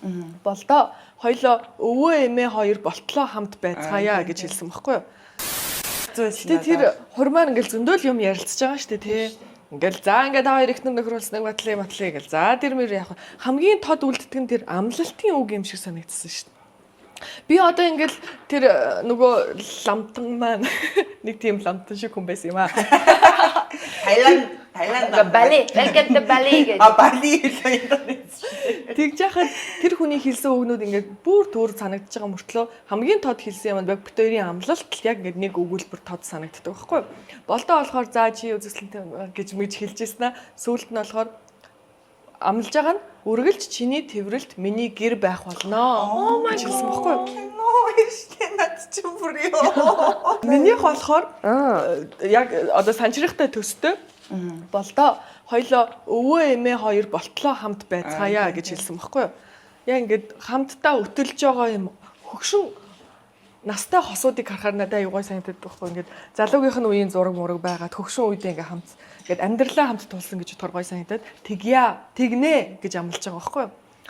Болдоо хоёлоо өвөө эмээ хоёр болтлоо хамт байцгаая гэж хэлсэн баггүй юу? Тэ тэр хурмаар ингээл зөндөл юм ярилцж байгаа шүү дээ тий. Ингээл за ингээд та хоёр ихнэр нөхрөлснэг батлыг гэл. За тэр мөр яг хамгийн тод үлддэг нь тэр амлалтын үг юм шиг санагдсан шүү дээ. Би одоо ингээл тэр нөгөө ламтан маань нэг тийм ламтан шиг хүн байсан юм аа. Thailand Bali, welcome to Bali гэж. Bali Тэгж яхад тэр хүний хэлсэн үгнүүд ингээд бүр төр санагдаж байгаа мөртлөө хамгийн тод хэлсэн юм баг битүүрийн амлалт яг ингээд нэг өгүүлбэр тод санагддаг байхгүй юу? Болдоо болохоор за чи үзэсгэлэнтэй гэж мэж хэлж ийсэн аа. Сүүлд нь болохоор амлаж байгаа нь үргэлж чиний тэврэлт миний гэр байх болно гэж хэлсэн байхгүй юу? Минийх болохоор яг одоо санчрахтай төстэй болдоо хоёлоо өвөө эмээ хоёр болтлоо хамт байцгаая гэж хэлсэн баггүй юу? Яг ингээд хамтдаа өтөлж байгаа юм хөгшин настай хосуудыг харахаар надад аюугай санагдаад байхгүй ингээд залуугийнх нь үеийн зураг мураг байгаад хөгшин үедээ ингээд хамт ингээд амьдралаа хамт тулсан гэж бодохоор гой санагдаад тэгнэ гэж амлаж байгаа баггүй юу?